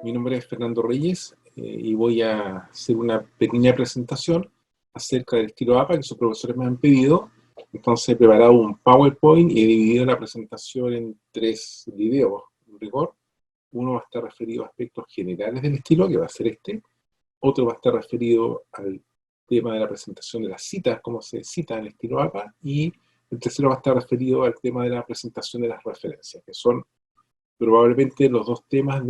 Mi nombre es Fernando Reyes y voy a hacer una pequeña presentación acerca del estilo APA que sus profesores me han pedido. Entonces he preparado un PowerPoint y he dividido la presentación en 3 videos, en rigor. Uno va a estar referido a aspectos generales del estilo, que va a ser este. Otro va a estar referido al tema de la presentación de las citas, cómo se cita en el estilo APA. Y el tercero va a estar referido al tema de la presentación de las referencias, que son probablemente los 2 temas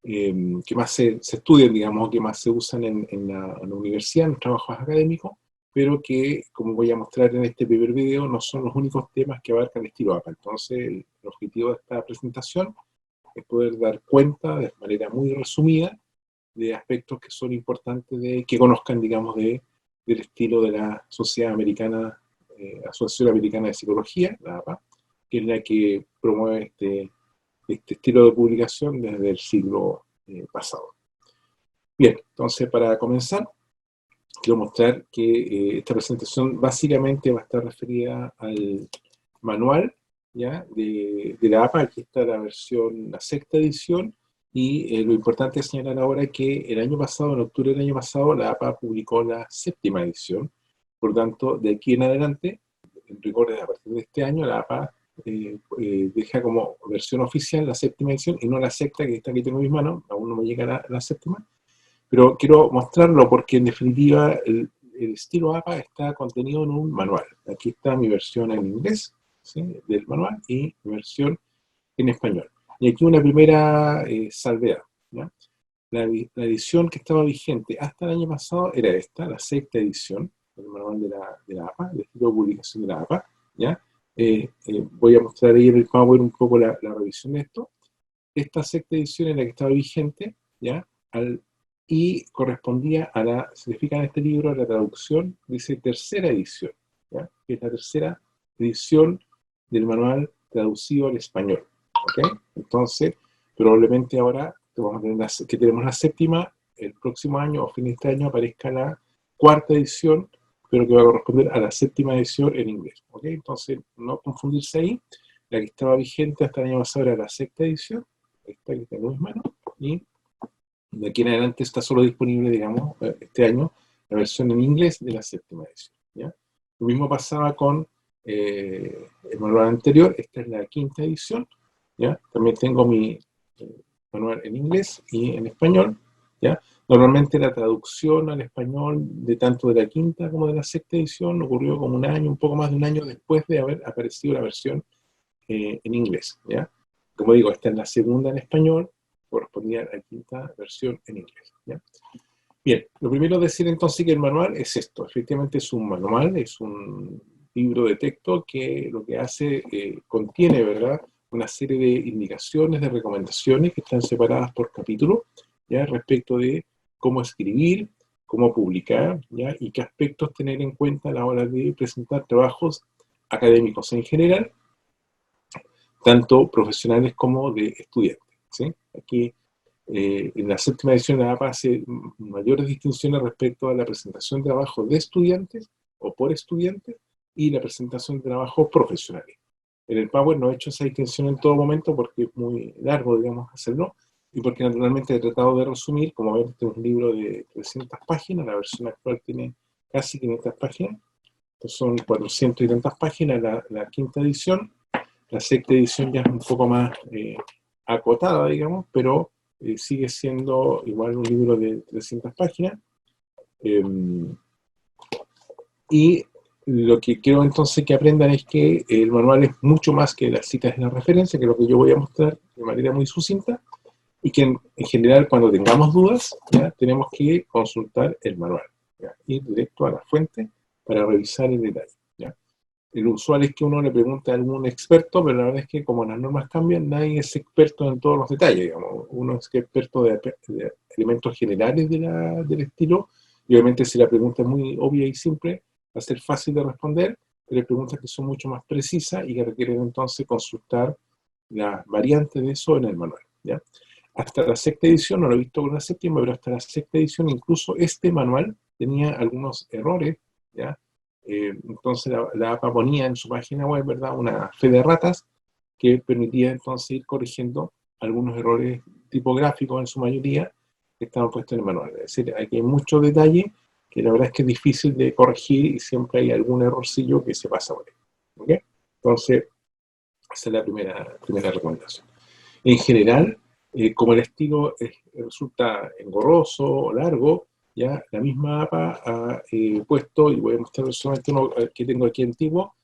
que más se estudian, digamos, que más se usan en la universidad, en los trabajos académicos, pero que, como voy a mostrar en este primer video, no son los únicos temas que abarcan el estilo APA. Entonces, el objetivo de esta presentación es poder dar cuenta de manera muy resumida de aspectos que son importantes que conozcan, digamos, del estilo de la Sociedad Americana, Asociación Americana de Psicología, la APA, que es la que promueve este estilo de publicación desde el siglo pasado. Bien, entonces para comenzar, quiero mostrar que esta presentación básicamente va a estar referida al manual, ¿ya? de la APA. Aquí está la versión, la 6ª edición, y lo importante es señalar ahora que el año pasado, en octubre del año pasado, la APA publicó la 7ª edición. Por tanto, de aquí en adelante, en rigor a partir de este año, la APA deja como versión oficial la 7ª edición y no la 6ª, que está aquí tengo en mis manos. Aún no me llega la 7ª, pero quiero mostrarlo porque en definitiva el estilo APA está contenido en un manual. Aquí está mi versión en inglés, ¿sí?, del manual, y mi versión en español. Y aquí una primera salvedad, ¿ya? La edición que estaba vigente hasta el año pasado era esta, la 6ª edición del manual de la APA, del estilo de publicación de la APA, ¿ya? Voy a mostrar ahí en el PowerPoint un poco la revisión de esto. Esta 6ª edición es la que estaba vigente, ¿ya? Y correspondía a la, se le fijan en este libro, la traducción, dice 3ª edición, ¿ya? Que es la 3ª edición del manual traducido al español, ¿ok? Entonces, probablemente ahora vamos a tener que tenemos la 7ª, el próximo año o fin de este año aparezca la 4ª edición, pero que va a corresponder a la 7ª edición en inglés, ¿ok? Entonces, no confundirse ahí. La que estaba vigente hasta el año pasado era la 6ª edición, esta que tengo en mis manos, y de aquí en adelante está solo disponible, digamos, este año, la versión en inglés de la 7ª edición, ¿ya? Lo mismo pasaba con el manual anterior. Esta es la 5ª edición, ¿ya? También tengo mi manual en inglés y en español, ¿ya? Normalmente la traducción al español de tanto de la 5ª como de la 6ª edición ocurrió como un poco más de un año después de haber aparecido la versión en inglés, ¿ya? Como digo, esta es la 2ª en español, correspondía a la 5ª versión en inglés, ¿ya? Bien, lo primero es decir entonces que el manual es esto. Efectivamente es un manual, es un libro de texto que lo que hace, contiene, ¿verdad?, una serie de indicaciones, de recomendaciones que están separadas por capítulo, ¿ya?, respecto de cómo escribir, cómo publicar, ¿ya?, y qué aspectos tener en cuenta a la hora de presentar trabajos académicos en general, tanto profesionales como de estudiantes, ¿sí? Aquí en la 7ª edición de la APA hace mayores distinciones respecto a la presentación de trabajos de estudiantes o por estudiantes y la presentación de trabajos profesionales. En el Power no he hecho esa distinción en todo momento porque es muy largo, digamos, hacerlo, y porque naturalmente he tratado de resumir. Como ven, este es un libro de 300 páginas, la versión actual tiene casi 500 páginas, entonces son 400 y tantas páginas la 5ª edición. La 6ª edición ya es un poco más acotada, digamos, pero sigue siendo igual un libro de 300 páginas. Y lo que quiero entonces que aprendan es que el manual es mucho más que las citas y las referencias, que es lo que yo voy a mostrar de manera muy sucinta, y que en general cuando tengamos dudas, ¿ya?, tenemos que consultar el manual, ¿ya?, ir directo a la fuente para revisar el detalle, ¿ya? El usual es que uno le pregunte a algún experto, pero la verdad es que como las normas cambian, nadie es experto en todos los detalles, digamos. Uno es experto de elementos generales del estilo, y obviamente si la pregunta es muy obvia y simple, va a ser fácil de responder, pero hay preguntas que son mucho más precisas y que requieren entonces consultar las variantes de eso en el manual, ¿ya? Hasta la 6ª edición, no lo he visto con la 7ª, pero hasta la 6ª edición incluso este manual tenía algunos errores, ¿ya? Entonces la APA ponía en su página web, ¿verdad?, una fe de ratas que permitía entonces ir corrigiendo algunos errores tipográficos en su mayoría, que estaban puestos en el manual. Es decir, aquí hay mucho detalle que la verdad es que es difícil de corregir y siempre hay algún errorcillo que se pasa por ahí. ¿Okay? Entonces, esa es la primera recomendación. En general, como el estilo resulta engorroso o largo, ya la misma APA ha puesto, y voy a mostrar solamente uno que tengo aquí antiguo,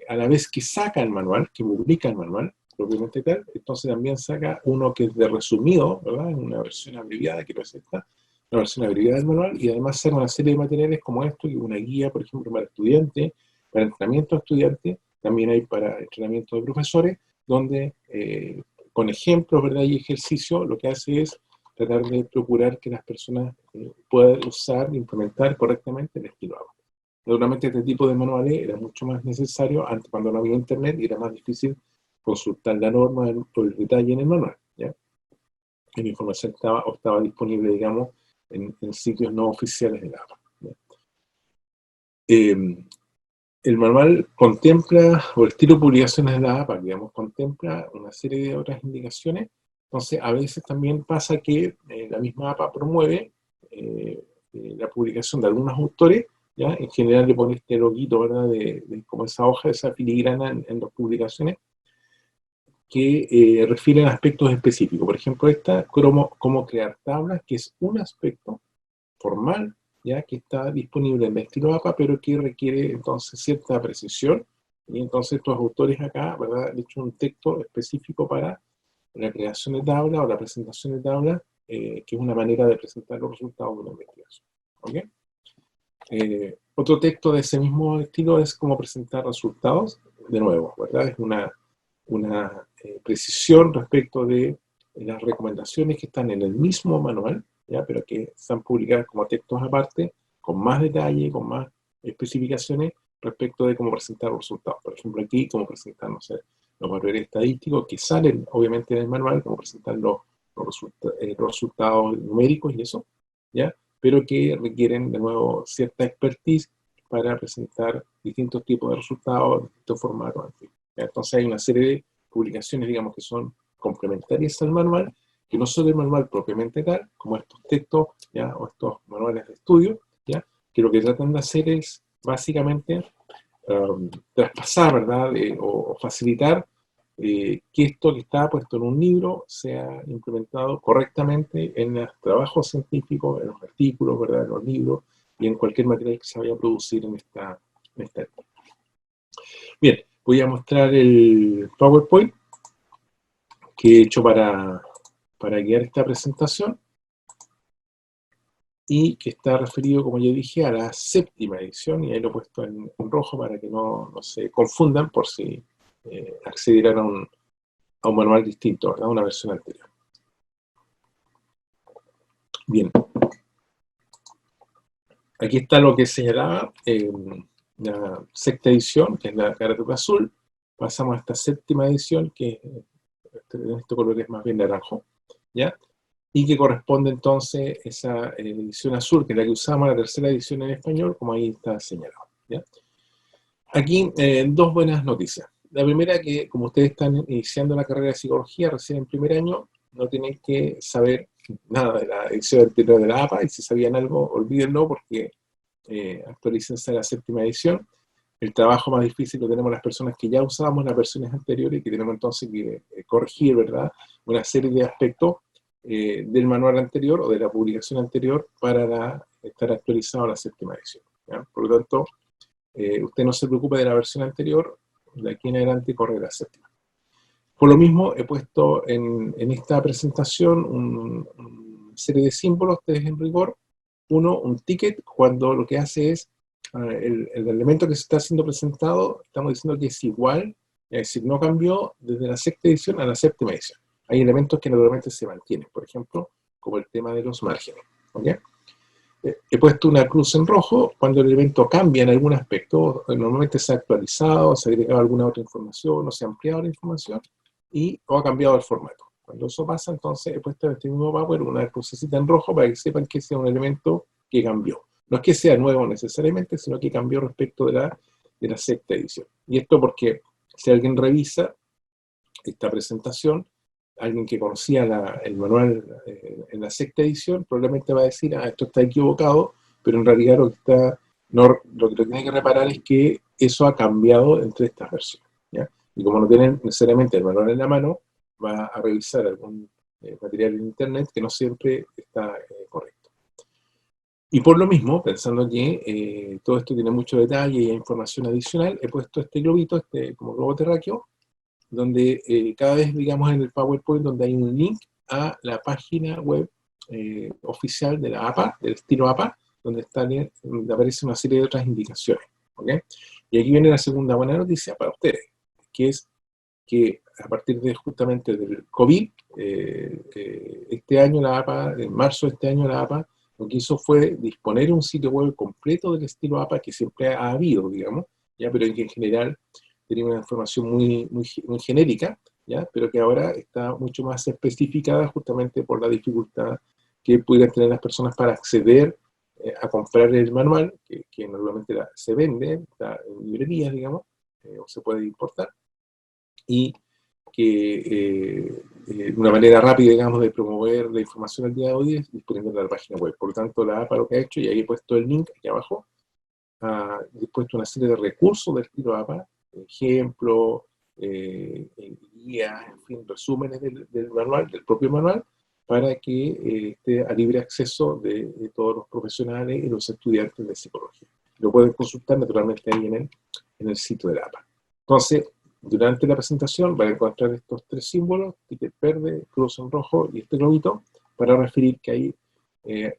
a la vez que saca el manual, que publica el manual, propiamente tal, entonces también saca uno que es de resumido, ¿verdad? En una versión abreviada que presenta, una versión abreviada del manual, y además saca una serie de materiales como esto, que es una guía, por ejemplo, para estudiantes, para entrenamiento de estudiantes, también hay para entrenamiento de profesores, donde con ejemplos, ¿verdad? Y ejercicio, lo que hace es tratar de procurar que las personas puedan usar e implementar correctamente el estilo APA. Naturalmente este tipo de manuales era mucho más necesario antes cuando no había internet y era más difícil consultar la norma por el detalle en el manual, ¿ya? Y la información estaba disponible, digamos, en sitios no oficiales de la APA, ¿ya? El manual contempla, o el estilo de publicaciones de la APA, digamos, contempla una serie de otras indicaciones. Entonces, a veces también pasa que la misma APA promueve la publicación de algunos autores, ¿ya? En general le pone este loguito, ¿verdad?, de como esa hoja, esa filigrana en las publicaciones, que refieren a aspectos específicos. Por ejemplo, esta, cómo crear tablas, que es un aspecto formal, ya que está disponible en el estilo APA, pero que requiere entonces cierta precisión, y entonces estos autores acá, ¿verdad?, han hecho un texto específico para la creación de tabla o la presentación de tabla, que es una manera de presentar los resultados de una investigación. ¿Okay? Otro texto de ese mismo estilo es cómo presentar resultados, de nuevo, ¿verdad? Es una precisión respecto de las recomendaciones que están en el mismo manual, ¿ya? Pero que están publicadas como textos aparte, con más detalle, con más especificaciones respecto de cómo presentar los resultados. Por ejemplo, aquí, cómo presentar, no sé, los valores estadísticos que salen, obviamente, en el manual, cómo presentar los resultados numéricos y eso, ¿ya? Pero que requieren, de nuevo, cierta expertise para presentar distintos tipos de resultados, distintos formatos, en fin. Entonces hay una serie de publicaciones, digamos, que son complementarias al manual, que no son el manual propiamente tal, como estos textos, ¿ya? O estos manuales de estudio, ¿ya? Que lo que tratan de hacer es, básicamente, traspasar, ¿verdad? O facilitar que esto que está puesto en un libro sea implementado correctamente en los trabajos científicos, en los artículos, ¿verdad? En los libros y en cualquier material que se vaya a producir en esta época. Bien, voy a mostrar el PowerPoint que he hecho para guiar esta presentación y que está referido, como ya dije, a la 7ª edición, y ahí lo he puesto en rojo para que no se confundan por si accedieran a un manual distinto, ¿verdad? Una versión anterior. Bien. Aquí está lo que señalaba la 6ª edición, que es la carátula azul. Pasamos a esta 7ª edición, que en este color es más bien naranjo, ¿ya? Y que corresponde entonces a esa edición azul, que es la que usamos, la 3ª edición en español, como ahí está señalado, ¿ya? Aquí dos buenas noticias. La primera, que como ustedes están iniciando la carrera de psicología recién en primer año, no tienen que saber nada de la edición anterior de la APA, y si sabían algo, olvídenlo, porque actualícense a la 7ª edición. El trabajo más difícil lo tenemos las personas que ya usábamos las versiones anteriores y que tenemos entonces que corregir, ¿verdad?, una serie de aspectos del manual anterior o de la publicación anterior para estar actualizado a la 7ª edición, ¿ya? Por lo tanto, usted no se preocupe de la versión anterior, de aquí en adelante corre la 7ª. Por lo mismo, he puesto en esta presentación una serie de símbolos en rigor. Uno, un ticket, cuando lo que hace es, el elemento que se está siendo presentado, estamos diciendo que es igual, es decir, no cambió desde la 6ª edición a la 7ª edición. Hay elementos que naturalmente se mantienen, por ejemplo, como el tema de los márgenes, ¿okay? He puesto una cruz en rojo cuando el elemento cambia en algún aspecto, normalmente se ha actualizado, se ha agregado alguna otra información, o se ha ampliado la información, o ha cambiado el formato. Cuando eso pasa, entonces he puesto en este mismo Power una crucecita en rojo para que sepan que sea un elemento que cambió. No es que sea nuevo necesariamente, sino que cambió respecto de la 6ª edición. Y esto porque si alguien revisa esta presentación, alguien que conocía el manual en la sexta edición probablemente va a decir, esto está equivocado, pero en realidad lo que tiene que reparar es que eso ha cambiado entre estas versiones, ¿ya? Y como no tienen necesariamente el manual en la mano, va a revisar algún material en internet que no siempre está correcto. Y por lo mismo, pensando que todo esto tiene mucho detalle y hay información adicional, he puesto este globito, como globo terráqueo, donde cada vez, digamos, en el PowerPoint, donde hay un link a la página web oficial de la APA, del estilo APA, donde aparece una serie de otras indicaciones, ¿ok? Y aquí viene la segunda buena noticia para ustedes, que es que a partir de justamente del COVID, este año la APA, en marzo de este año la APA, lo que hizo fue disponer un sitio web completo del estilo APA que siempre ha habido, digamos, ya, pero que en general tenía una información muy genérica, ¿ya? Pero que ahora está mucho más especificada justamente por la dificultad que pudieran tener las personas para acceder a comprar el manual, que normalmente se vende en librerías, digamos, o se puede importar, y que una manera rápida, digamos, de promover la información al día de hoy es disponiendo de la página web. Por lo tanto, la APA lo que ha hecho, y ahí he puesto el link aquí abajo, ha dispuesto una serie de recursos del estilo APA, ejemplos, guías, en fin, resúmenes del manual, del propio manual, para que esté a libre acceso de todos los profesionales y los estudiantes de psicología. Lo pueden consultar naturalmente ahí en el sitio de la APA. Entonces, durante la presentación van a encontrar estos tres símbolos, ticket verde, cruz en rojo y este globito, para referir que ahí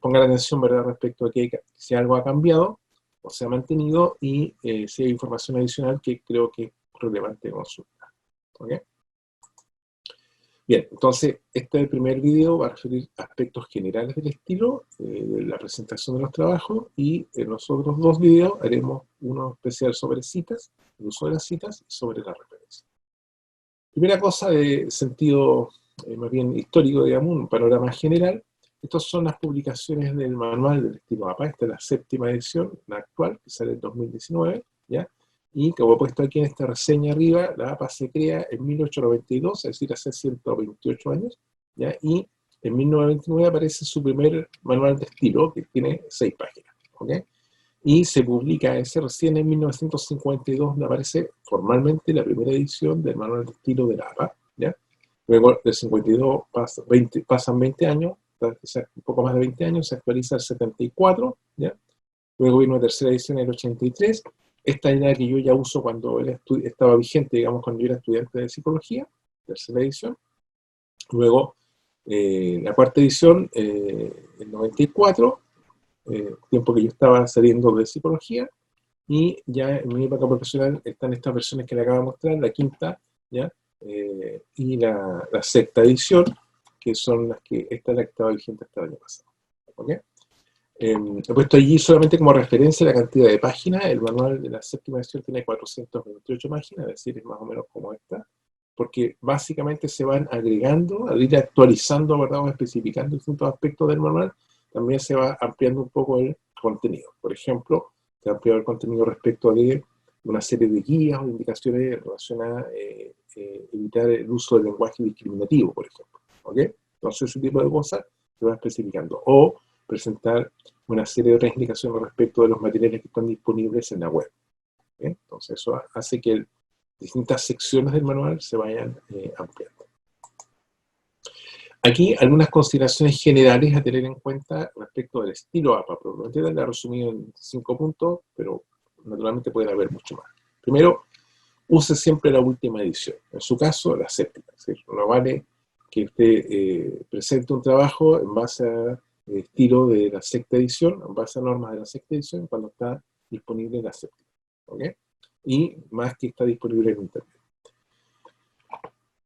pongan atención, ¿verdad?, respecto a que si algo ha cambiado o se ha mantenido y si hay información adicional que creo que es relevante consultar. ¿Ok? Bien, entonces este primer video va a referir a aspectos generales del estilo, de la presentación de los trabajos, y en los otros dos videos haremos uno especial sobre citas, el uso de las citas y sobre la referencia. Primera cosa de sentido más bien histórico, digamos, un panorama general. Estas son las publicaciones del manual del estilo APA. Esta es la séptima edición, la actual, que sale en 2019, ¿ya? Y como he puesto aquí en esta reseña arriba, la APA se crea en 1892, es decir, hace 128 años, ¿ya? Y en 1929 aparece su primer manual de estilo, que tiene 6 páginas, ¿ok? Y se publica ese recién en 1952, donde aparece formalmente la primera edición del manual de estilo de la APA, ¿ya? Luego del 52 pasan 20 años, un poco más de 20 años, se actualiza el 74, ¿ya? Luego vino una tercera edición en el 83, esta es la que yo ya uso cuando estaba vigente, digamos, cuando yo era estudiante de psicología, tercera edición. Luego, la cuarta edición, el 94, tiempo que yo estaba saliendo de psicología, y ya en mi época profesional están estas versiones que le acabo de mostrar, la quinta, ¿ya? Y la sexta edición, que son las que, esta es la que estaba vigente hasta el año pasado. ¿Ok? He puesto allí solamente como referencia la cantidad de páginas. El manual de la séptima edición tiene 428 páginas, es decir, es más o menos como esta, porque básicamente se van agregando, al ir actualizando, ¿verdad?, o especificando distintos aspectos del manual, también se va ampliando un poco el contenido. Por ejemplo, se ha ampliado el contenido respecto de una serie de guías o indicaciones relacionadas a evitar el uso del lenguaje discriminativo, por ejemplo. ¿Ok? Entonces, ese tipo de cosas se va especificando. O presentar una serie de otras indicaciones respecto de los materiales que están disponibles en la web. ¿Ok? Entonces, eso hace que distintas secciones del manual se vayan ampliando. Aquí algunas consideraciones generales a tener en cuenta respecto del estilo APA. Probablemente la he resumido en 5 puntos, pero naturalmente puede haber mucho más. Primero, use siempre la última edición. En su caso, la séptima. Es decir, no vale que usted presente un trabajo en base a estilo de la sexta edición, en base a normas de la sexta edición, cuando está disponible en la séptima. ¿Ok? Y más que está disponible en internet.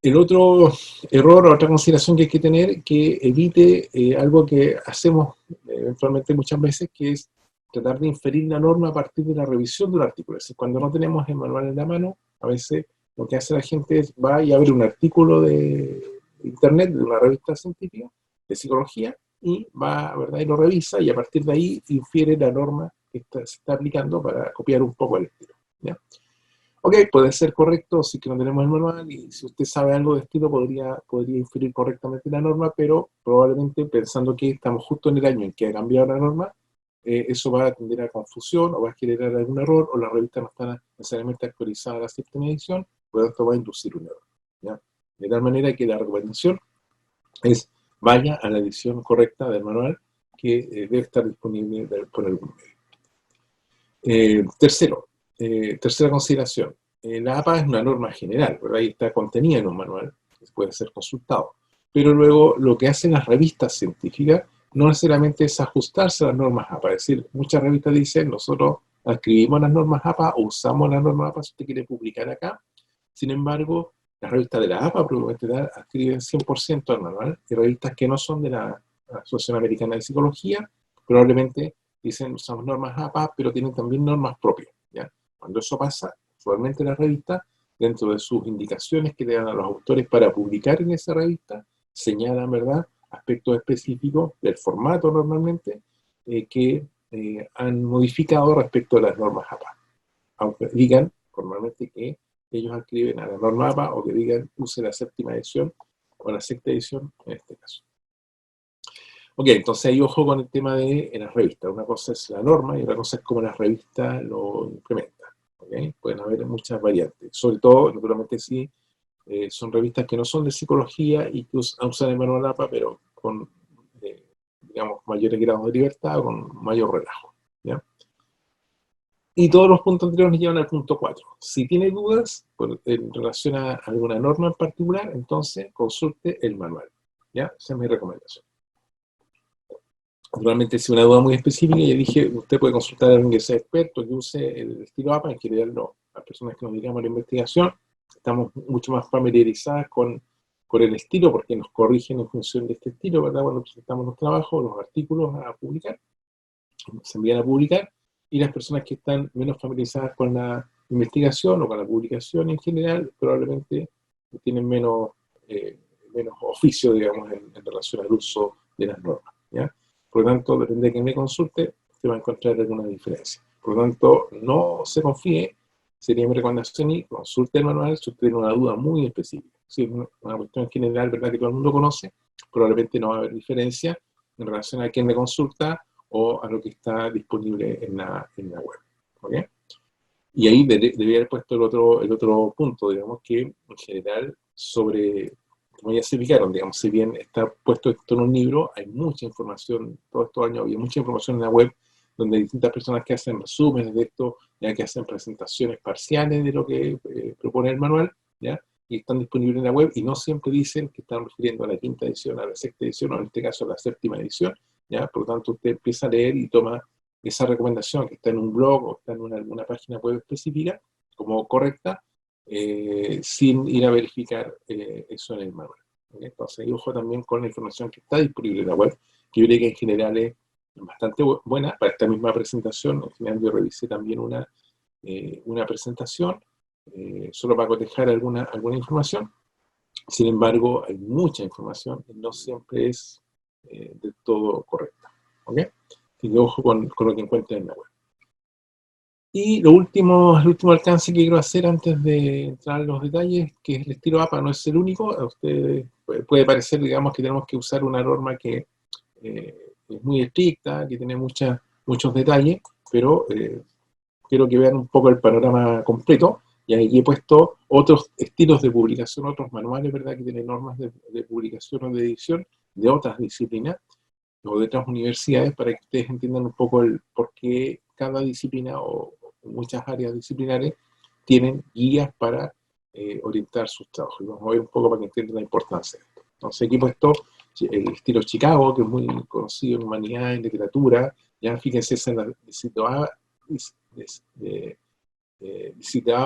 El otro error o otra consideración que hay que tener, que evite algo que hacemos eventualmente muchas veces, que es tratar de inferir la norma a partir de la revisión de un artículo. Es decir, cuando no tenemos el manual en la mano, a veces lo que hace la gente es va y abre un artículo de internet, de una revista científica, de psicología, y va, ¿verdad?, y lo revisa, y a partir de ahí infiere la norma que se está aplicando para copiar un poco el estilo, ¿ya? Ok, puede ser correcto si que no tenemos el manual y si usted sabe algo de estilo podría inferir correctamente la norma, pero probablemente pensando que estamos justo en el año en que ha cambiado la norma, eso va a tender a confusión o va a generar algún error o la revista no está necesariamente actualizada a la séptima edición, por lo tanto va a inducir un error. ¿Ya? De tal manera que la recomendación es vaya a la edición correcta del manual que debe estar disponible por algún medio. Tercera consideración. La APA es una norma general, ¿verdad? Y está contenida en un manual, que puede ser consultado. Pero luego lo que hacen las revistas científicas no necesariamente es ajustarse a las normas APA. Es decir, muchas revistas dicen, nosotros escribimos las normas APA o usamos las normas APA si usted quiere publicar acá. Sin embargo, las revistas de la APA probablemente escriben 100% al manual, y revistas que no son de la Asociación Americana de Psicología probablemente dicen usamos normas APA, pero tienen también normas propias. ¿Ya? Cuando eso pasa, usualmente la revista, dentro de sus indicaciones que le dan a los autores para publicar en esa revista, señalan, ¿verdad?, aspectos específicos del formato normalmente que han modificado respecto a las normas APA. Aunque digan formalmente que ellos escriben a la norma APA o que digan use la séptima edición o la sexta edición en este caso. Ok, entonces ahí ojo con el tema de las revistas. Una cosa es la norma y otra cosa es cómo las revistas lo implementan. ¿Okay? Pueden haber muchas variantes. Sobre todo, naturalmente sí, son revistas que no son de psicología y que usan el manual APA, pero con, digamos, mayores grados de libertad o con mayor relajo. ¿Ya? Y todos los puntos anteriores nos llevan al punto 4. Si tiene dudas en relación a alguna norma en particular, entonces consulte el manual. ¿Ya? Esa es mi recomendación. Naturalmente, si una duda muy específica, ya dije, usted puede consultar a alguien que sea experto, que use el estilo APA. En general, no. Las personas que nos dedicamos a la investigación estamos mucho más familiarizadas con el estilo, porque nos corrigen en función de este estilo, ¿verdad? Cuando presentamos los trabajos, los artículos a publicar, se envían a publicar, y las personas que están menos familiarizadas con la investigación o con la publicación en general, probablemente tienen menos oficio, digamos, en relación al uso de las normas, ¿ya? Por lo tanto, depende de quién me consulte, se va a encontrar alguna diferencia. Por lo tanto, no se confíe, sería mi recomendación, y consulte el manual si usted tiene una duda muy específica. Si es una cuestión general, ¿verdad?, que todo el mundo conoce, probablemente no va a haber diferencia en relación a quién me consulta o a lo que está disponible en la web. ¿Okay? Y ahí debería haber puesto el otro punto, digamos, que en general como ya se fijaron, digamos, si bien está puesto esto en un libro, hay mucha información, todos estos años había mucha información en la web, donde hay distintas personas que hacen resúmenes de esto, ya que hacen presentaciones parciales de lo que propone el manual, ¿ya? Y están disponibles en la web, y no siempre dicen que están refiriendo a la quinta edición, a la sexta edición, o en este caso a la séptima edición, ¿ya? Por lo tanto, usted empieza a leer y toma esa recomendación que está en un blog o está en alguna página web específica como correcta, sin ir a verificar eso en el manual. ¿Okay? Entonces, y ojo también con la información que está disponible en la web, que yo creo que en general es bastante buena. Para esta misma presentación, en general yo revisé también una presentación, solo para cotejar alguna información. Sin embargo, hay mucha información y no siempre es del todo correcta. ¿Okay? Así que ojo con lo que encuentren en la web. Y el último alcance que quiero hacer antes de entrar en los detalles, que el estilo APA no es el único. A ustedes puede parecer, digamos, que tenemos que usar una norma que es muy estricta, que tiene muchos detalles, pero quiero que vean un poco el panorama completo. Y aquí he puesto otros estilos de publicación, otros manuales, ¿verdad?, que tienen normas de publicación o de edición de otras disciplinas o de otras universidades, para que ustedes entiendan un poco el por qué cada disciplina o muchas áreas disciplinares tienen guías para orientar sus trabajos. Y vamos a ver un poco para que entiendan la importancia de esto. Entonces aquí he puesto el estilo Chicago, que es muy conocido en humanidad, en literatura. Ya fíjense, esa es la citada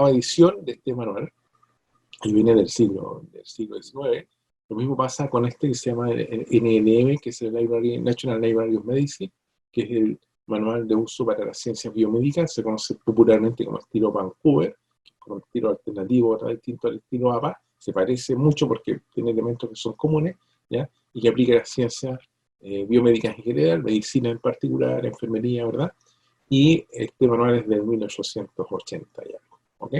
edición de este manual, y viene del siglo XIX. Lo mismo pasa con este que se llama NLM, que es el National Library of Medicine, que es el manual de uso para las ciencias biomédicas. Se conoce popularmente como estilo Vancouver, como estilo alternativo, distinto al estilo APA. Se parece mucho porque tiene elementos que son comunes, ¿ya? Y que aplica a las ciencias biomédicas en general, medicina en particular, enfermería, ¿verdad? Y este manual es de 1880 y algo, ¿ok?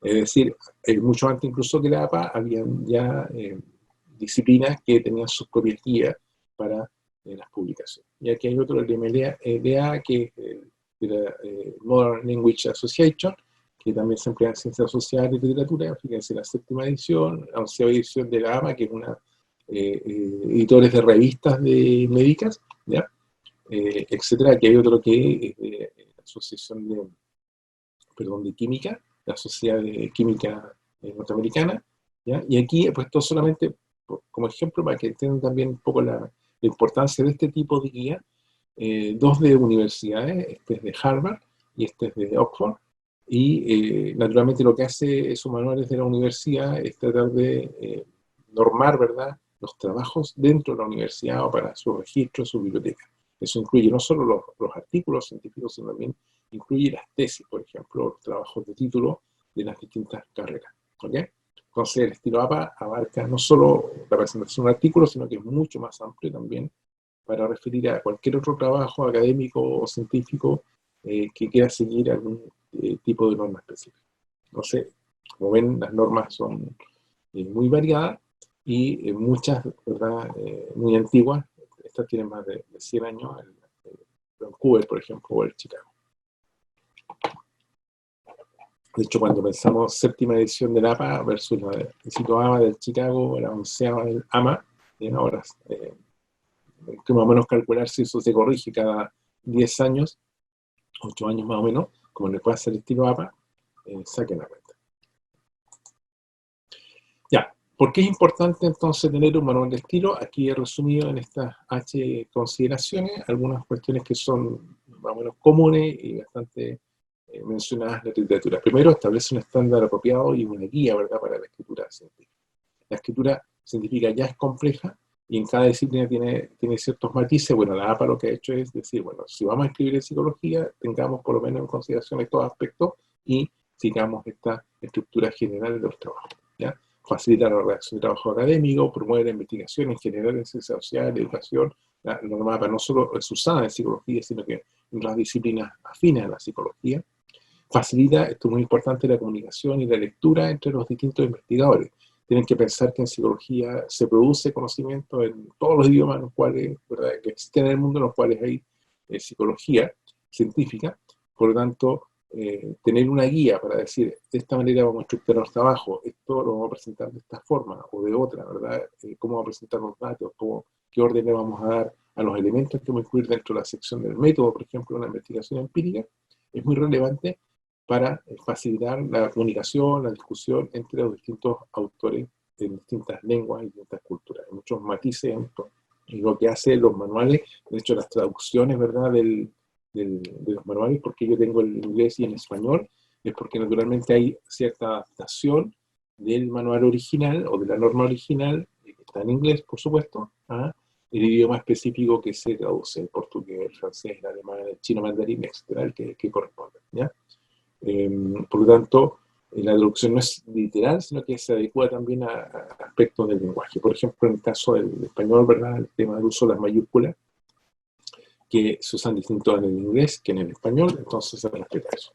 Es decir, mucho antes incluso que la APA, habían ya disciplinas que tenían sus propias guías para las publicaciones. Y aquí hay otro, el MLA, que es de la Modern Language Association, que también se emplea en ciencias sociales y literatura. Fíjense, la 7ª edición, la 11ª edición de la APA, que es una editores de revistas médicas, ¿ya? Etcétera. Aquí hay otro que es de la Asociación de Química, la Sociedad de Química Norteamericana, ¿ya? Y aquí he puesto solamente como ejemplo para que entiendan también un poco la importancia de este tipo de guía, 2 de universidades, este es de Harvard y este es de Oxford, y naturalmente lo que hace esos manuales de la universidad es tratar de normar, ¿verdad?, los trabajos dentro de la universidad o para su registro, su biblioteca. Eso incluye no solo los artículos científicos, sino también incluye las tesis, por ejemplo, los trabajos de título de las distintas carreras. ¿Ok? Entonces, el estilo APA abarca no solo la presentación de un artículo, sino que es mucho más amplio también para referir a cualquier otro trabajo académico o científico que quiera seguir algún tipo de norma específica. Entonces, como ven, las normas son muy variadas y muchas, ¿verdad?, muy antiguas. Estas tienen más de 100 años, el Vancouver, por ejemplo, o el Chicago. De hecho, cuando pensamos 7ª edición del APA versus la del ciclo AMA del Chicago, la 11ª del AMA, ahora que más o menos calcular si eso se corrige cada 10 años, 8 años más o menos, como le puede hacer el estilo APA, saquen la cuenta. Ya, ¿por qué es importante entonces tener un manual de estilo? Aquí he resumido en estas H consideraciones algunas cuestiones que son más o menos comunes y bastante mencionadas en la literatura. Primero, establece un estándar apropiado y una guía, ¿verdad?, para la escritura científica. La escritura científica ya es compleja y en cada disciplina tiene ciertos matices. Bueno, la APA lo que ha hecho es decir, bueno, si vamos a escribir en psicología, tengamos por lo menos en consideración estos aspectos y sigamos esta estructura general de los trabajos, ¿ya? Facilita la redacción de trabajo académico, promueve la investigación en general en ciencias sociales, educación. La norma APA no solo es usada en psicología, sino que en las disciplinas afines a la psicología. Facilita, esto es muy importante, la comunicación y la lectura entre los distintos investigadores. Tienen que pensar que en psicología se produce conocimiento en todos los idiomas en los cuales, ¿verdad?, que existen en el mundo, en los cuales hay psicología científica. Por lo tanto, tener una guía para decir, de esta manera vamos a estructurar los trabajos, esto lo vamos a presentar de esta forma o de otra, ¿verdad? Cómo vamos a presentar los datos, qué orden le vamos a dar a los elementos que vamos a incluir dentro de la sección del método, por ejemplo, una investigación empírica, es muy relevante para facilitar la comunicación, la discusión entre los distintos autores en distintas lenguas y distintas culturas. Hay muchos matices en esto. Y lo que hace los manuales, de hecho las traducciones, ¿verdad?, de los manuales, porque yo tengo el inglés y el español, es porque naturalmente hay cierta adaptación del manual original o de la norma original, que está en inglés, por supuesto, a el idioma específico que se traduce, el portugués, el francés, el alemán, el chino mandarín, etcétera, el que corresponde, ¿ya? Por lo tanto, la traducción no es literal, sino que se adecua también a aspectos del lenguaje. Por ejemplo, en el caso del español, ¿verdad?, el tema del uso de las mayúsculas, que se usan distinto en el inglés que en el español, entonces se respeta eso.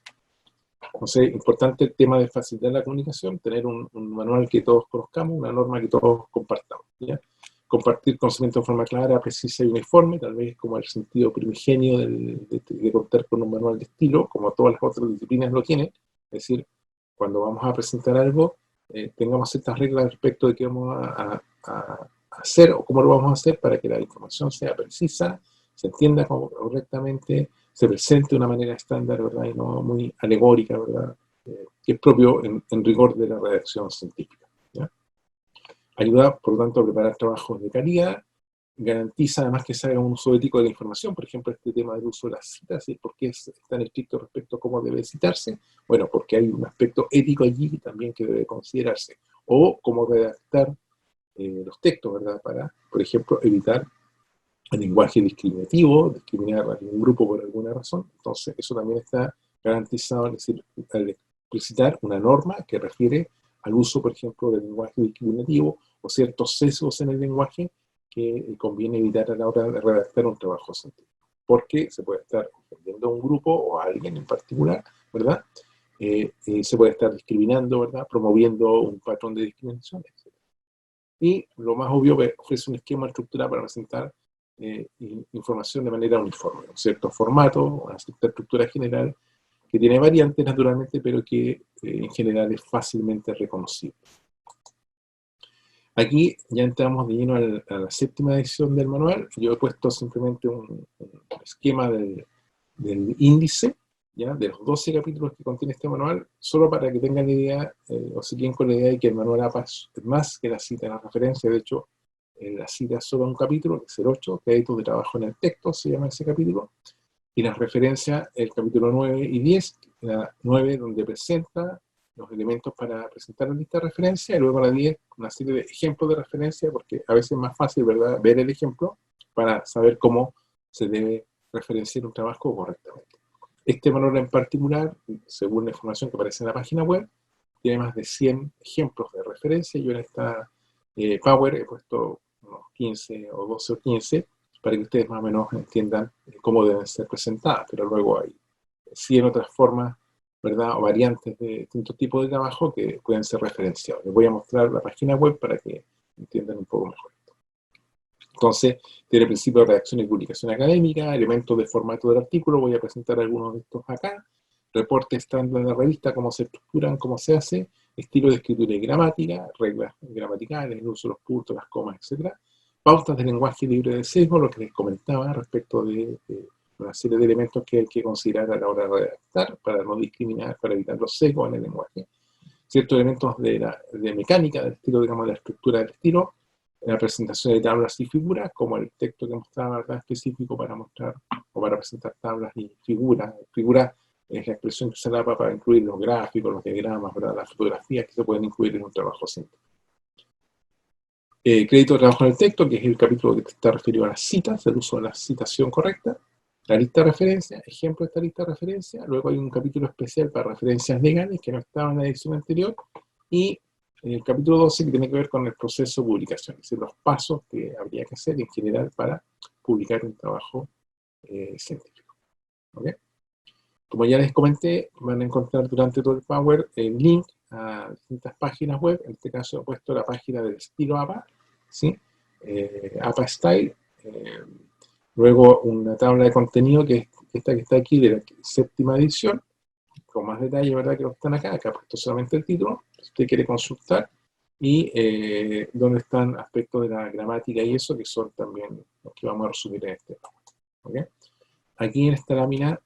Entonces, importante el tema de facilitar la comunicación, tener un manual que todos conozcamos, una norma que todos compartamos, ¿ya? Compartir conocimiento de forma clara, precisa y uniforme, tal vez como el sentido primigenio de contar con un manual de estilo, como todas las otras disciplinas lo tienen. Es decir, cuando vamos a presentar algo, tengamos ciertas reglas respecto de qué vamos a hacer o cómo lo vamos a hacer para que la información sea precisa, se entienda correctamente, se presente de una manera estándar, ¿verdad?, y no muy alegórica, ¿verdad?, que es propio en rigor de la redacción científica, ¿ya? Ayuda, por lo tanto, a preparar trabajos de calidad, garantiza además que se haga un uso ético de la información, por ejemplo, este tema del uso de las citas, ¿sí? ¿Por qué es tan estricto respecto a cómo debe citarse? Bueno, porque hay un aspecto ético allí también que debe considerarse, o cómo redactar los textos, ¿verdad?, para, por ejemplo, evitar el lenguaje discriminativo, discriminar a algún grupo por alguna razón. Entonces, eso también está garantizado, es decir, al explicitar una norma que refiere al uso, por ejemplo, del lenguaje discriminativo o ciertos sesgos en el lenguaje que conviene evitar a la hora de redactar un trabajo científico. Porque se puede estar ofendiendo a un grupo o a alguien en particular, ¿verdad?, se puede estar discriminando, ¿verdad? Promoviendo un patrón de discriminación, etc. Y lo más obvio, ofrece un esquema estructurado para presentar información de manera uniforme, un cierto formato, una cierta estructura general, que tiene variantes naturalmente, pero que en general es fácilmente reconocible. Aquí ya entramos de lleno a la séptima edición del manual. Yo he puesto simplemente un esquema del índice, ¿ya? De los 12 capítulos que contiene este manual, solo para que tengan idea, o se queden con la idea de que el manual APA es más que la cita en la referencia. De hecho, la cita es solo un capítulo, que es el 8, créditos de trabajo en el texto, se llama ese capítulo, y las referencias, el capítulo 9 y 10, la 9 donde presenta los elementos para presentar la lista de referencia, y luego la 10, una serie de ejemplos de referencia, porque a veces es más fácil, ¿verdad?, ver el ejemplo para saber cómo se debe referenciar un trabajo correctamente. Este manual en particular, según la información que aparece en la página web, tiene más de 100 ejemplos de referencia. Yo en esta Power he puesto unos 15 o 12 o 15 para que ustedes más o menos entiendan cómo deben ser presentadas, pero luego hay 100 otras formas, ¿verdad?, o variantes de distintos tipos de trabajo que pueden ser referenciados. Les voy a mostrar la página web para que entiendan un poco mejor. Entonces, tiene principio de redacción y publicación académica, elementos de formato del artículo, voy a presentar algunos de estos acá, reporte estándar de la revista, cómo se estructuran, cómo se hace, estilo de escritura y gramática, reglas gramaticales, el uso de los puntos, las comas, etc. Pautas de lenguaje libre de sesgo, lo que les comentaba respecto de una serie de elementos que hay que considerar a la hora de redactar para no discriminar, para evitar los sesgos en el lenguaje. Ciertos elementos de mecánica del estilo, digamos, de la estructura del estilo, la presentación de tablas y figuras, como el texto que mostraba, ¿verdad?, específico para mostrar o para presentar tablas y figuras. Figuras es la expresión que se da para incluir los gráficos, los diagramas, ¿verdad?, las fotografías que se pueden incluir en un trabajo simple. Crédito de trabajo en el texto, que es el capítulo que está referido a las citas, el uso de la citación correcta. La lista de referencia, ejemplo de esta lista de referencia. Luego hay un capítulo especial para referencias legales que no estaba en la edición anterior. Y el capítulo 12 que tiene que ver con el proceso de publicación, es decir, los pasos que habría que hacer en general para publicar un trabajo científico. ¿Okay? Como ya les comenté, van a encontrar durante todo el Power el link a distintas páginas web. En este caso he puesto la página del estilo APA, ¿sí? APA Style. Luego una tabla de contenido que es esta que está aquí de la séptima edición, con más detalle, ¿verdad?, que lo están acá. Acá he puesto solamente el título, si usted quiere consultar, y donde están aspectos de la gramática y eso, que son también los que vamos a resumir en este. ¿Okay? Aquí en esta lámina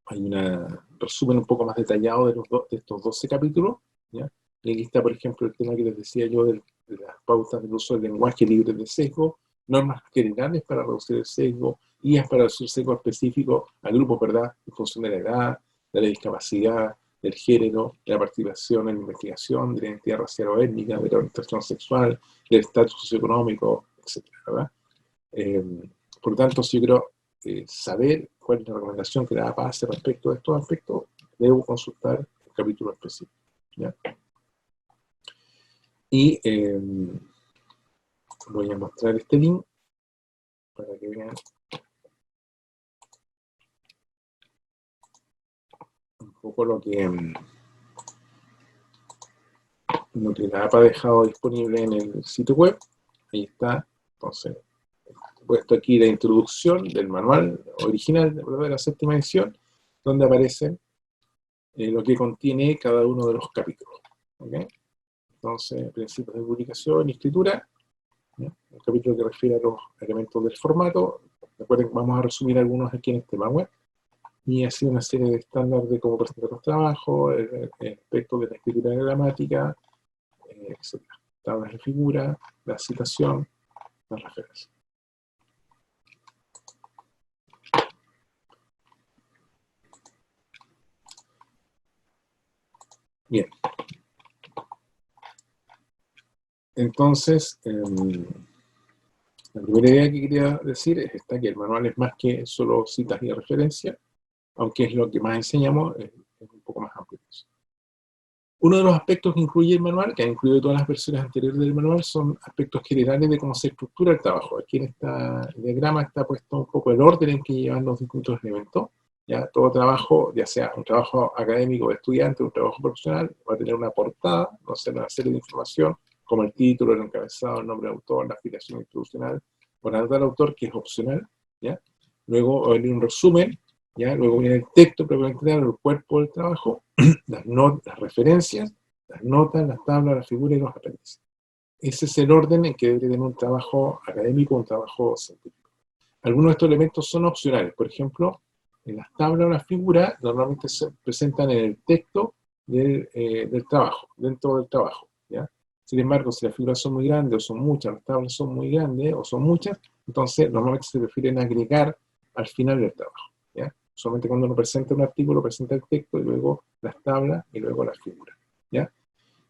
hay un resumen un poco más detallado de estos 12 capítulos, ¿ya? Y aquí está, por ejemplo, el tema que les decía yo de las pautas del uso del lenguaje libre de sesgo, normas generales para reducir el sesgo, guías para reducir sesgo específico a grupos, ¿verdad?, en función de la edad, de la discapacidad, del género, de la participación en la investigación, de la identidad racial o étnica, de la orientación sexual, del estatus socioeconómico, etc., ¿verdad? Por lo tanto, si yo quiero saber cuál es la recomendación que la APA hace respecto a estos aspectos, debo consultar el capítulo específico, ¿ya? Y voy a mostrar este link para que vean un poco lo que la APA ha dejado disponible en el sitio web. Ahí está. Entonces, he puesto aquí la introducción del manual original de la séptima edición, donde aparece lo que contiene cada uno de los capítulos. ¿Okay? Entonces, principios de publicación y escritura, ¿ya? El capítulo que refiere a los elementos del formato. Recuerden que vamos a resumir algunos aquí en este web. Y así una serie de estándares de cómo presentar los trabajos, el aspecto de la escritura gramática, etc. Tablas de figura, la citación, las referencias. Bien. Entonces, la primera idea que quería decir es esta, que el manual es más que solo citas y referencias, aunque es lo que más enseñamos, es un poco más amplio. Uno de los aspectos que incluye el manual, que ha incluido todas las versiones anteriores del manual, son aspectos generales de cómo se estructura el trabajo. Aquí en este diagrama está puesto un poco el orden en que llevan los distintos elementos. ¿ya? Todo trabajo, ya sea un trabajo académico de estudiante, un trabajo profesional, va a tener una portada, no sé, una serie de información, como el título, el encabezado, el nombre del autor, la afiliación institucional, por la nota del autor, que es opcional, ¿ya? Luego va a venir un resumen, ¿ya? Luego viene el texto propiamente tal, el cuerpo del trabajo, las referencias, las notas, las tablas, las figuras y los apéndices. Ese es el orden en que debe tener un trabajo académico, un trabajo científico. Algunos de estos elementos son opcionales. Por ejemplo, en las tablas o las figuras normalmente se presentan en el texto del trabajo, dentro del trabajo, ¿ya? Sin embargo, si las figuras son muy grandes o son muchas, las tablas son muy grandes o son muchas, entonces normalmente se prefieren agregar al final del trabajo, ¿ya? Solamente cuando uno presenta un artículo, presenta el texto y luego las tablas y luego las figuras, ¿ya?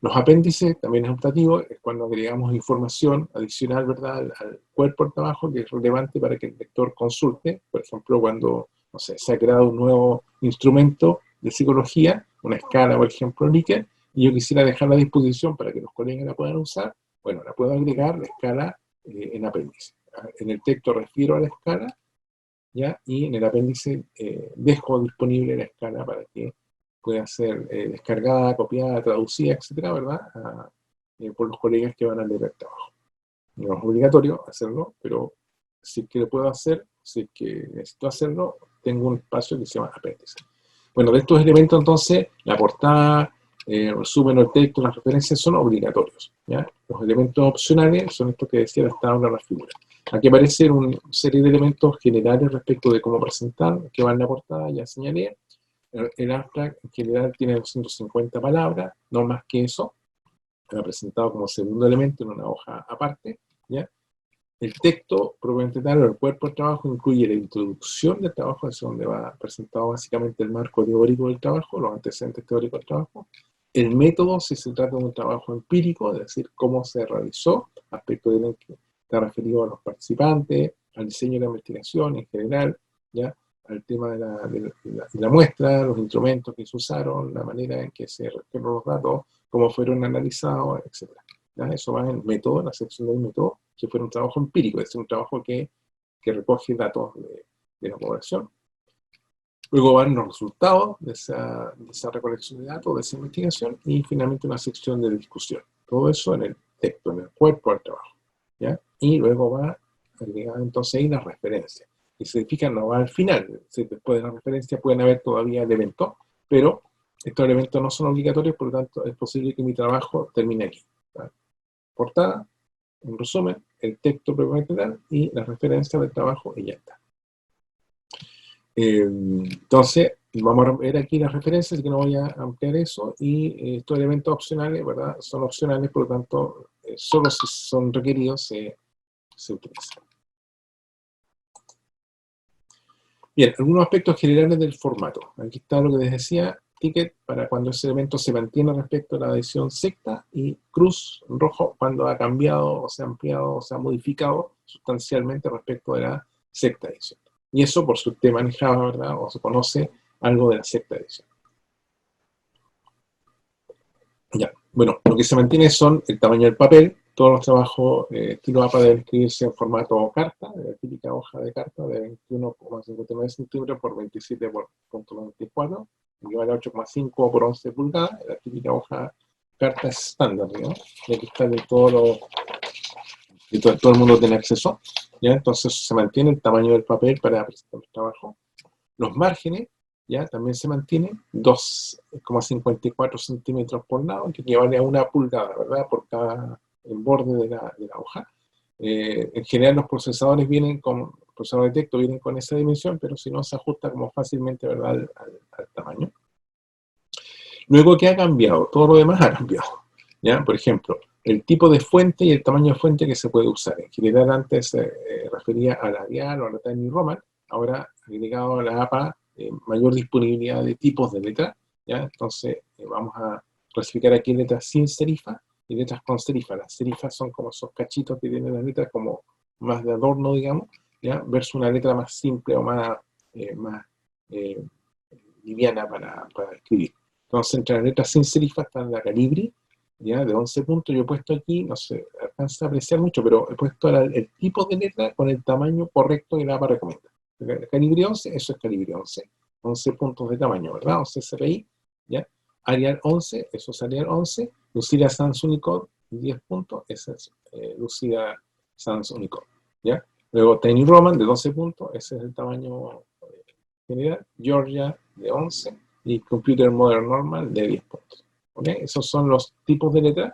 Los apéndices también es optativo, es cuando agregamos información adicional, ¿verdad?, al cuerpo del trabajo que es relevante para que el lector consulte. Por ejemplo, cuando, no sé, se ha creado un nuevo instrumento de psicología, una escala, por ejemplo, Likert, y yo quisiera dejarla a disposición para que los colegas la puedan usar, bueno, la puedo agregar, la escala, en apéndice. En el texto refiero a la escala, ¿ya? Y en el apéndice dejo disponible la escala para que pueda ser descargada, copiada, traducida, etcétera, ¿verdad? Por los colegas que van a leer el trabajo. No es obligatorio hacerlo, pero si es que lo puedo hacer, si es que necesito hacerlo, tengo un espacio que se llama apéndice. Bueno, de estos elementos entonces, la portada, el resumen, el texto, las referencias son obligatorios, ¿ya? Los elementos opcionales son estos que decía las tablas, las figuras. Aquí aparecen una serie de elementos generales respecto de cómo presentar, que va en la portada, ya señalé. El abstract en general tiene 250 palabras, no más que eso. Está presentado como segundo elemento en una hoja aparte, ¿ya? El texto, propiamente tal, o el cuerpo del trabajo, incluye la introducción del trabajo, es donde va presentado básicamente el marco teórico del trabajo, los antecedentes teóricos del trabajo. El método, si se trata de un trabajo empírico, es decir, cómo se realizó, aspecto del que está referido a los participantes, al diseño de la investigación en general, ¿ya? Al tema de la muestra, los instrumentos que se usaron, la manera en que se recogieron los datos, cómo fueron analizados, etc. ¿Ya? Eso va en el método, en la sección del método, que fuera un trabajo empírico, es decir, un trabajo que recoge datos de la población. Luego van los resultados de esa recolección de datos, de esa investigación, y finalmente una sección de discusión. Todo eso en el texto, en el cuerpo del trabajo, ¿ya? Y luego va agregada entonces ahí las referencias. Y se fijan, no va al final. Después de la referencia pueden haber todavía elementos, pero estos elementos no son obligatorios, por lo tanto es posible que mi trabajo termine aquí, ¿vale? Portada, un resumen, el texto propiamente tal y la referencia del trabajo y ya está. Entonces, vamos a ver aquí las referencias, así que no voy a ampliar eso, y estos elementos opcionales, ¿verdad? Son opcionales, por lo tanto, solo si son requeridos se utilizan. Bien, algunos aspectos generales del formato. Aquí está lo que les decía, ticket para cuando ese elemento se mantiene respecto a la edición secta, y cruz rojo cuando ha cambiado o se ha ampliado o se ha modificado sustancialmente respecto de la sexta edición. Y eso por si usted manejaba, ¿verdad? O se conoce algo de la sexta edición. Ya, bueno, lo que se mantiene son el tamaño del papel. Todos los trabajos estilo APA deben escribirse en formato carta, de la típica hoja de carta de 21,59 centímetros por 27 por 0.94, equivale a 8,5 por 11 pulgadas, la típica hoja carta estándar, ¿no? De que está de todo el mundo tiene acceso, ¿ya? Entonces se mantiene el tamaño del papel para presentar el trabajo. Los márgenes, ya, también se mantienen 2,54 centímetros por lado, que equivale a 1 pulgada, ¿verdad? Por cada el borde de la hoja. En general los procesadores procesadores de texto vienen con esa dimensión, pero si no se ajusta como fácilmente, ¿verdad? Al tamaño. Luego, ¿qué ha cambiado? Todo lo demás ha cambiado, ¿ya? Por ejemplo, el tipo de fuente y el tamaño de fuente que se puede usar. En general antes se refería a la Arial o a la Times Roman, ahora agregado a la APA, mayor disponibilidad de tipos de letra, ¿ya? Entonces vamos a clasificar aquí letras sin serifa y letras con serifa. Las serifas son como esos cachitos que tienen las letras como más de adorno, digamos, ¿ya? Versus una letra más simple o más liviana para escribir. Entonces, entre las letras sin serifa está la Calibri, ¿ya? De 11 puntos. Yo he puesto aquí, no sé, alcanza a apreciar mucho, pero he puesto el tipo de letra con el tamaño correcto que la APA recomienda. Calibri 11, eso es Calibri 11. 11 puntos de tamaño, ¿verdad? 11 CPI, ¿ya? Arial 11, eso es Arial 11. Lucida Sans Unicode, 10 puntos, ese es Lucida Sans Unicode, ¿ya? Luego Tiny Roman, de 12 puntos, ese es el tamaño general. Georgia, de 11. Y Computer Modern Normal, de 10 puntos. ¿Ok? Esos son los tipos de letras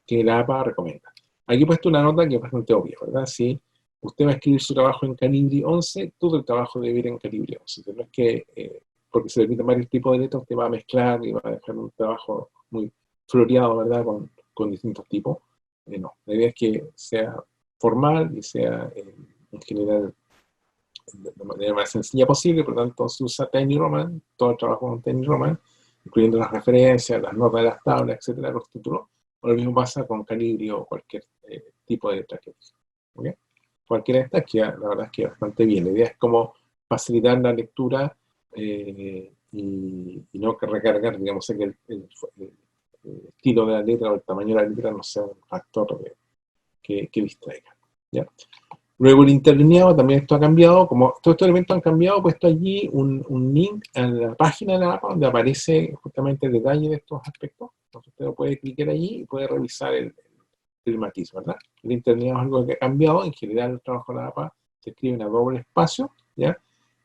que la APA recomienda. Aquí he puesto una nota que es bastante obvia, ¿verdad? Si usted va a escribir su trabajo en Calibri 11, todo el trabajo debe ir en Calibri 11. No es que, porque se le permiten varios tipos de letras, usted va a mezclar y va a dejar un trabajo muy floreado, ¿verdad? Con distintos tipos. No, la idea es que sea formal y sea, en general, de la manera más sencilla posible. Por lo tanto, se usa Tiny Roman, todo el trabajo con Tiny Roman, incluyendo las referencias, las notas de las tablas, etcétera, los títulos. O lo mismo pasa con Calibri o cualquier tipo de letra que use. ¿Okay? Cualquiera de estas queda, la verdad es que bastante bien. La idea es como facilitar la lectura y no que recargar, digamos, que el estilo de la letra o el tamaño de la letra no sea un factor que distraiga. ¿Ya? Luego el interlineado, también esto ha cambiado, como todos estos elementos han cambiado, he puesto allí un link a la página de la APA donde aparece justamente el detalle de estos aspectos. Entonces usted puede clicar allí y puede revisar el matiz, ¿verdad? El interlineado es algo que ha cambiado, en general el trabajo de la APA se escribe en a doble espacio, ¿ya?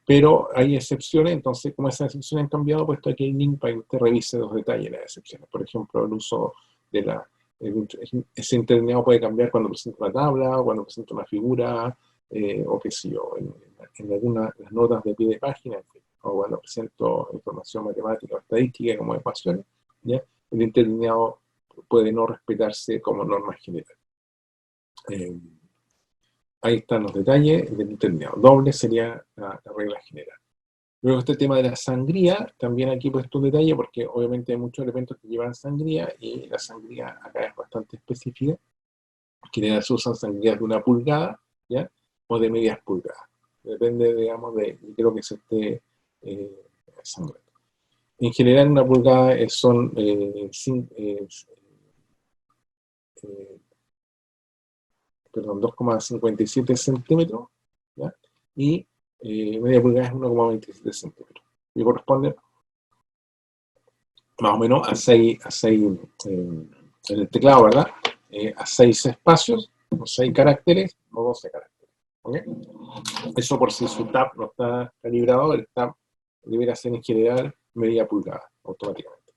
Pero hay excepciones, entonces como esas excepciones han cambiado, he puesto aquí el link para que usted revise los detalles de las excepciones. Por ejemplo, el uso de ese interlineado puede cambiar cuando presenta una tabla, o cuando presenta una figura, o qué sé yo, en algunas las notas de pie de página, en fin, o cuando presento información matemática o estadística como ecuaciones, ¿ya? El interlineado puede no respetarse como norma general. Ahí están los detalles del interlineado. Doble sería la regla general. Luego este tema de la sangría, también aquí he puesto un detalle porque obviamente hay muchos elementos que llevan sangría y la sangría acá es bastante específica. En general se usan sangrías de 1 pulgada, ¿ya? O de medias pulgadas. Depende, digamos, de creo que se esté sangrando. En general 1 pulgada son 2,57 centímetros, ¿ya? Y media pulgada es 1,27 centímetros. Y corresponde más o menos a 6 en el teclado, ¿verdad? A 6 espacios, o 6 caracteres, o 12 caracteres. ¿Okay? Eso por si su tab no está calibrado, el tab debería ser en general media pulgada, automáticamente.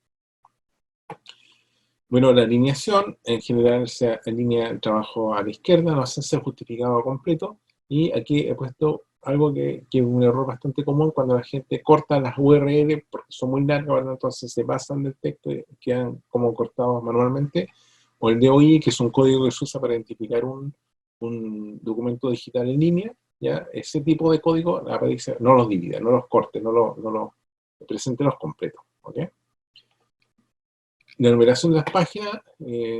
Bueno, la alineación en general se alinea el trabajo a la izquierda, no hace ser justificado completo, y aquí he puesto algo que es un error bastante común cuando la gente corta las URL porque son muy largas, ¿verdad? Entonces se pasan del texto y quedan como cortados manualmente, o el DOI, que es un código que se usa para identificar un documento digital en línea, ¿ya? Ese tipo de código aparece, no los divida, no los corte, no los presente los completos, ¿ok? La numeración de las páginas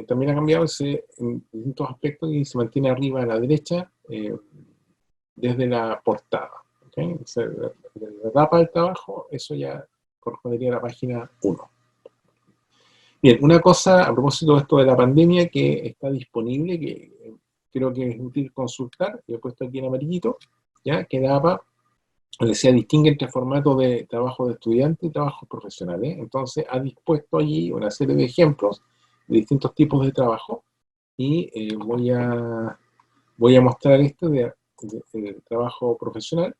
también ha cambiado en distintos aspectos y se mantiene arriba a la derecha desde la portada. ¿Okay? O sea, la tapa del trabajo, eso ya correspondería a la página 1. Bien, una cosa a propósito de esto de la pandemia que está disponible, que creo que es útil consultar, que he puesto aquí en amarillito, ¿ya? Que la APA, le decía, distingue entre formatos de trabajo de estudiante y trabajos profesionales. Entonces ha dispuesto allí una serie de ejemplos de distintos tipos de trabajo y voy a mostrar esto de trabajo profesional.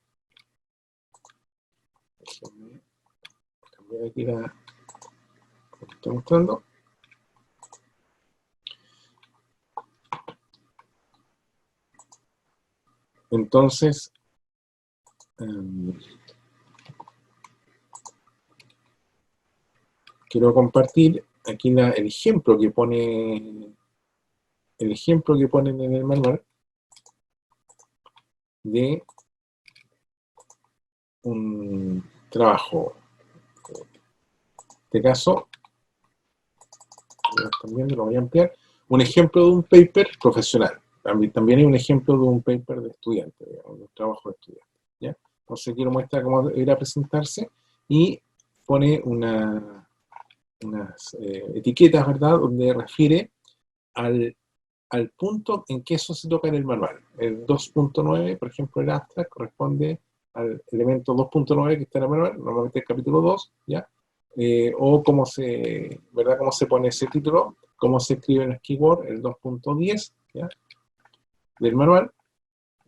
Déjenme cambiar aquí lo que estoy mostrando. Entonces, quiero compartir aquí el ejemplo que ponen en el manual de un trabajo. En este caso, también lo voy a ampliar, un ejemplo de un paper profesional. También hay un ejemplo de un paper de estudiante, digamos, de un trabajo de estudiante. ¿Ya? Entonces quiero mostrar cómo debería presentarse y pone unas etiquetas, ¿verdad?, donde refiere al punto en que eso se toca en el manual. El 2.9, por ejemplo, el abstract corresponde al elemento 2.9 que está en el manual, normalmente el capítulo 2, ¿ya? O ¿verdad? Cómo se pone ese título, cómo se escribe en los keywords, el 2.10, ¿ya? Del manual,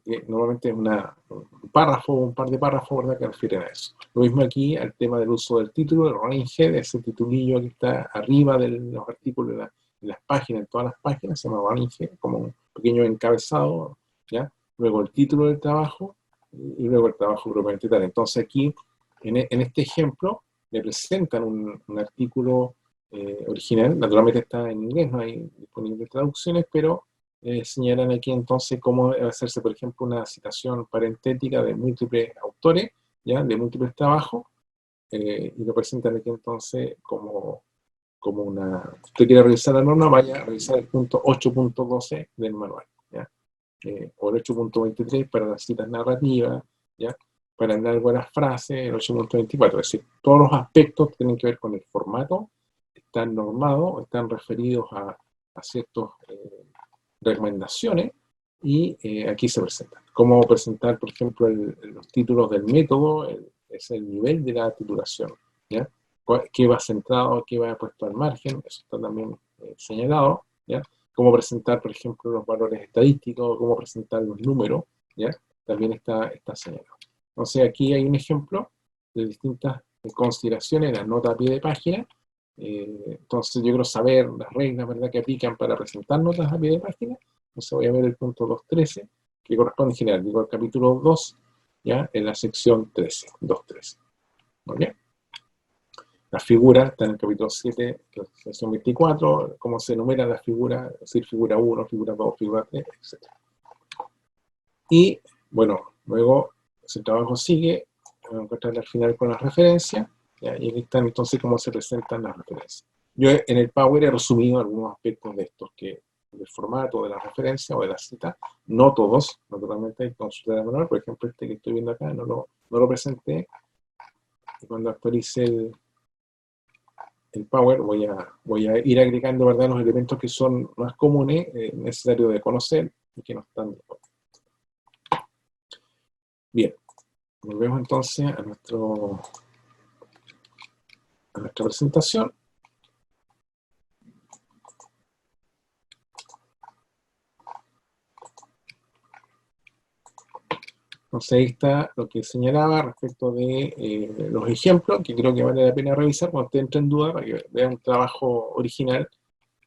que normalmente es un párrafo, un par de párrafos, ¿verdad? Que refieren a eso. Lo mismo aquí al tema del uso del título, el running head, ese titulillo que está arriba de los artículos, en las páginas, en todas las páginas, se llama running head, como un pequeño encabezado, ¿ya? Luego el título del trabajo y luego el trabajo propiamente tal. Entonces aquí, en este ejemplo, le presentan un artículo original, naturalmente está en inglés, no hay disponibles traducciones, pero señalan aquí entonces cómo debe hacerse, por ejemplo, una citación parentética de múltiples autores, ¿ya? De múltiples trabajos, y lo presentan aquí entonces como una... Si usted quiere revisar la norma, vaya a revisar el punto 8.12 del manual, ¿ya? O el 8.23 para las citas narrativas, ¿ya? Para el largo de las frases, el 8.24, es decir, todos los aspectos que tienen que ver con el formato están normados, están referidos a ciertas recomendaciones y aquí se presentan. Cómo presentar, por ejemplo, los títulos del método, es el nivel de la titulación, ¿ya? Qué va centrado, qué va puesto al margen, eso está también señalado, ¿ya? Cómo presentar, por ejemplo, los valores estadísticos, cómo presentar los números, ¿ya? También está señalado. Entonces aquí hay un ejemplo de distintas consideraciones en la nota a pie de página. Entonces yo quiero saber las reglas, ¿verdad?, que aplican para presentar notas a pie de página. Entonces voy a ver el punto 2.13, que corresponde en general, digo, al capítulo 2, ¿ya? En la sección 13, 2.13. ¿Muy bien? Las figuras están en el capítulo 7, la sección 24, cómo se enumeran las figuras, es decir, figura 1, figura 2, figura 3, etc. Y, bueno, luego, si el trabajo sigue, vamos a encontrar al final con las referencias, ¿ya? Y aquí están entonces cómo se presentan las referencias. Yo en el Power he resumido algunos aspectos de estos, del formato, de la referencia o de la cita, no todos, naturalmente hay consulta de manual, por ejemplo este que estoy viendo acá no lo presenté, y cuando actualice el Power voy a ir agregando, ¿verdad?, los elementos que son más comunes, necesarios de conocer y que no están disponibles. Bien, volvemos entonces a nuestra presentación. Entonces ahí está lo que señalaba respecto de los ejemplos, que creo que vale la pena revisar cuando usted entre en duda, para que vea un trabajo original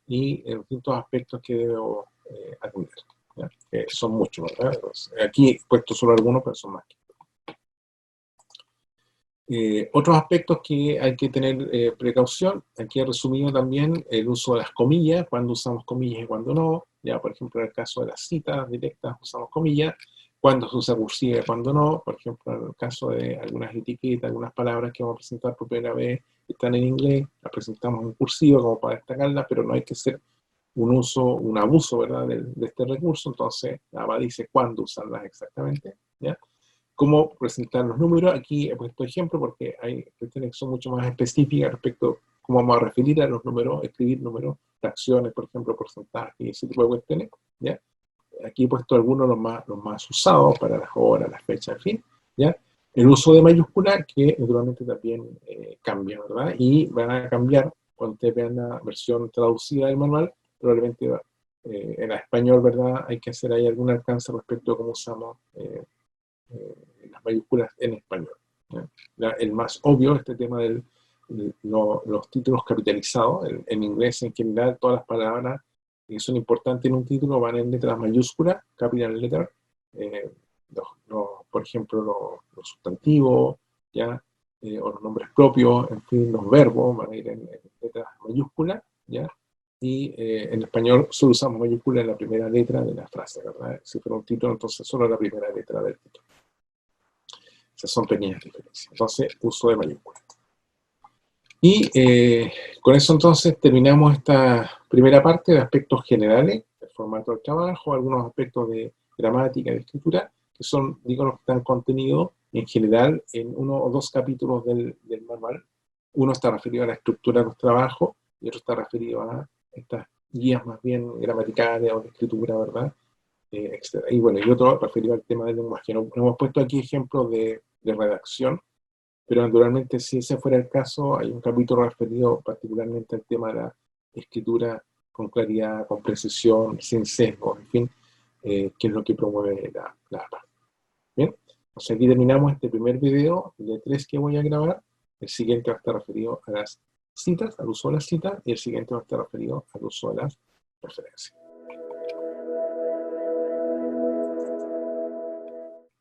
y los distintos aspectos que debo atender, ¿ya? Que son muchos, ¿verdad? Entonces, aquí he puesto solo algunos, pero son más. Otros aspectos que hay que tener precaución, aquí he resumido también el uso de las comillas, cuando usamos comillas y cuando no, ya por ejemplo en el caso de las citas directas usamos comillas, cuando se usa cursiva y cuando no, por ejemplo en el caso de algunas etiquetas, algunas palabras que vamos a presentar por primera vez están en inglés, las presentamos en cursiva como para destacarlas, pero no hay que hacer un abuso, ¿verdad?, de este recurso, entonces la ABA dice cuándo usarlas exactamente, ¿ya? Cómo presentar los números. Aquí he puesto ejemplo porque hay cuestiones que son mucho más específicas respecto a cómo vamos a referir a los números, escribir números, fracciones, por ejemplo, porcentajes y ese tipo de cuestiones, ¿ya? Aquí he puesto algunos los más usados para las horas, las fechas, en fin, ¿ya? El uso de mayúsculas, que naturalmente también cambia, ¿verdad? Y van a cambiar cuando ustedes vean la versión traducida del manual, probablemente en español, ¿verdad? Hay que hacer ahí algún alcance respecto a cómo usamos las mayúsculas en español, ¿ya? El más obvio, este tema de los títulos capitalizados, en inglés en general todas las palabras que son importantes en un título van en letras mayúsculas, capital letter, por ejemplo los sustantivos, ¿ya? O los nombres propios, en fin, los verbos van a ir en letras mayúsculas, ¿ya? Y en español solo usamos mayúsculas en la primera letra de la frase, ¿verdad? Si fuera un título, entonces solo la primera letra del título. Esas son pequeñas diferencias. Entonces, uso de mayúsculas. Y con eso entonces terminamos esta primera parte de aspectos generales del formato del trabajo, algunos aspectos de gramática y de escritura, que son, digo, los que están contenidos en general en uno o dos capítulos del manual. Uno está referido a la estructura de los trabajos y otro está referido a estas guías más bien gramaticales o de escritura, ¿verdad? Etcétera. Y bueno, y otro referido al tema del lenguaje. No hemos puesto aquí ejemplos de de redacción, pero naturalmente si ese fuera el caso, hay un capítulo referido particularmente al tema de la escritura con claridad, con precisión, sin sesgo, en fin, que es lo que promueve la APA. Bien, entonces aquí terminamos este primer video de 3 que voy a grabar. El siguiente va a estar referido a las citas, al uso de las citas, y el siguiente va a estar referido al uso de las referencias.